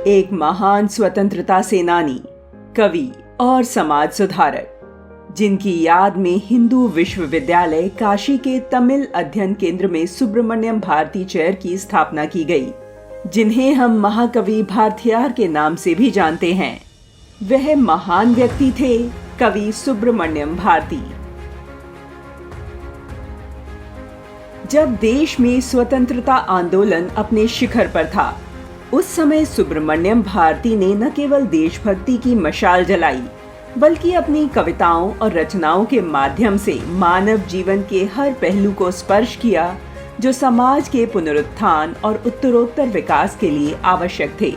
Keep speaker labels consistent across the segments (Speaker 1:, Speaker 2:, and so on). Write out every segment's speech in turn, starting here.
Speaker 1: एक महान स्वतंत्रता सेनानी, कवि और समाज सुधारक, जिनकी याद में हिंदू विश्वविद्यालय काशी के तमिल अध्ययन केंद्र में सुब्रमण्यम भारती चेयर की स्थापना की गई, जिन्हें हम महाकवि भारथियार के नाम से भी जानते हैं। वह महान व्यक्ति थे कवि सुब्रमण्यम भारती। जब देश में स्वतंत्रता आंदोलन अपने शिखर पर था, उस समय सुब्रमण्यम भारती ने न केवल देशभक्ति की मशाल जलाई, बल्कि अपनी कविताओं और रचनाओं के माध्यम से मानव जीवन के हर पहलू को स्पर्श किया, जो समाज के पुनरुत्थान और उत्तरोत्तर विकास के लिए आवश्यक थे।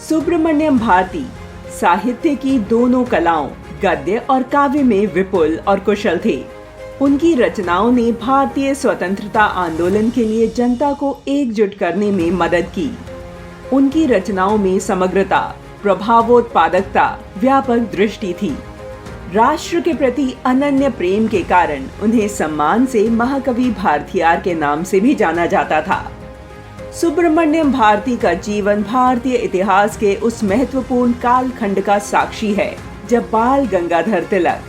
Speaker 1: सुब्रमण्यम भारती साहित्य की दोनों कलाओं, गद्य और काव्य में विपुल और कुशल थे। उनकी रचनाओं ने भारतीय स्वतंत्रता आंदोलन के लिए जनता को एकजुट करने में मदद की। उनकी रचनाओं में समग्रता, प्रभावोत्पादकता, व्यापक दृष्टि थी। राष्ट्र के प्रति अनन्य प्रेम के कारण उन्हें सम्मान से महाकवि भारथियार के नाम से भी जाना जाता था। सुब्रमण्यम भारती का जीवन भारतीय इतिहास के उस महत्वपूर्ण कालखंड का साक्षी है जब बाल गंगाधर तिलक,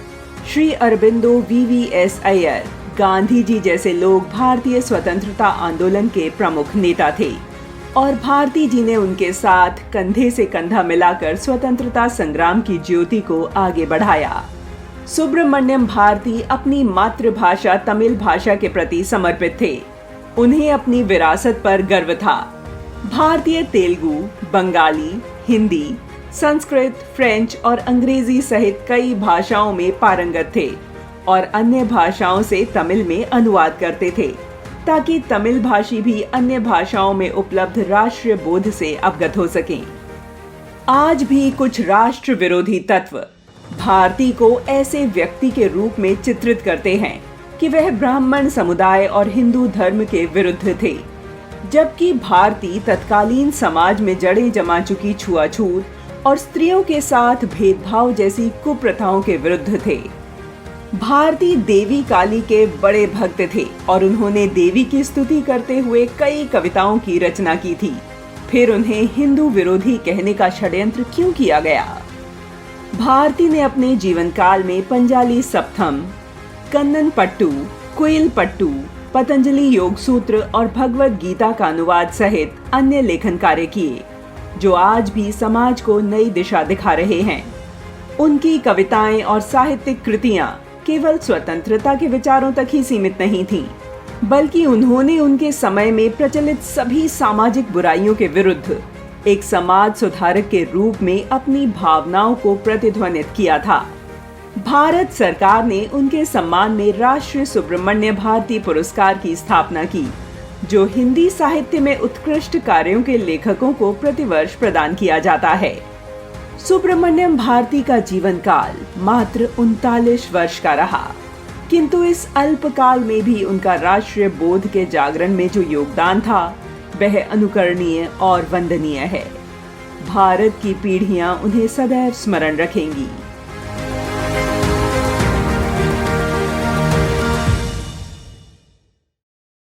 Speaker 1: श्री अरबिंदो, VVS अय्यर, गांधी जी जैसे लोग भारतीय स्वतंत्रता आंदोलन के प्रमुख नेता थे और भारती जी ने उनके साथ कंधे से कंधा मिलाकर स्वतंत्रता संग्राम की ज्योति को आगे बढ़ाया। सुब्रमण्यम भारती अपनी मातृभाषा तमिल भाषा के प्रति समर्पित थे। उन्हें अपनी विरासत पर गर्व था। भारतीय तेलुगु, बंगाली, हिंदी, संस्कृत, फ्रेंच और अंग्रेजी सहित कई भाषाओं में पारंगत थे और अन्य भाषाओं से तमिल में अनुवाद करते थे, ताकि तमिल भाषी भी अन्य भाषाओं में उपलब्ध राष्ट्रीय बोध से अवगत हो सकें। आज भी कुछ राष्ट्र विरोधी तत्व भारती को ऐसे व्यक्ति के रूप में चित्रित करते हैं कि वह ब्राह्मण समुदाय और हिंदू धर्म के विरुद्ध थे, जबकि भारती तत्कालीन समाज में जड़ें जमा चुकी छुआछूत और स्त्रियों के साथ भेदभाव जैसी कुप्रथाओं के विरुद्ध थे। भारती देवी काली के बड़े भक्त थे और उन्होंने देवी की स्तुति करते हुए कई कविताओं की रचना की थी। फिर उन्हें हिंदू विरोधी कहने का षड्यंत्र क्यों किया गया? भारती ने अपने जीवन काल में पंजाली सप्तम, कन्नन पट्टू, कुइल पट्टू, पतंजलि योग सूत्र और भगवद गीता का अनुवाद सहित अन्य लेखन कार्य किए, जो आज भी समाज को नई दिशा दिखा रहे हैं। उनकी कविताएं और साहित्यिक कृतियां केवल स्वतंत्रता के विचारों तक ही सीमित नहीं थीं, बल्कि उन्होंने उनके समय में प्रचलित सभी सामाजिक बुराइयों के विरुद्ध एक समाज सुधारक के रूप में अपनी भावनाओं को प्रतिध्वनित किया था। भारत सरकार ने उनके सम्मान में राष्ट्रीय सुब्रमण्य भारती पुरस्कार की स्थापना की, जो हिंदी साहित्य में उत्कृष्ट कार्यों के लेखकों को प्रतिवर्ष प्रदान किया जाता है। सुब्रमण्यम भारती का जीवन काल मात्र 39 वर्ष का रहा, किंतु इस अल्पकाल में भी उनका राष्ट्रीय बोध के जागरण में जो योगदान था, वह अनुकरणीय और वंदनीय है। भारत की पीढ़ियां उन्हें सदैव स्मरण रखेंगी।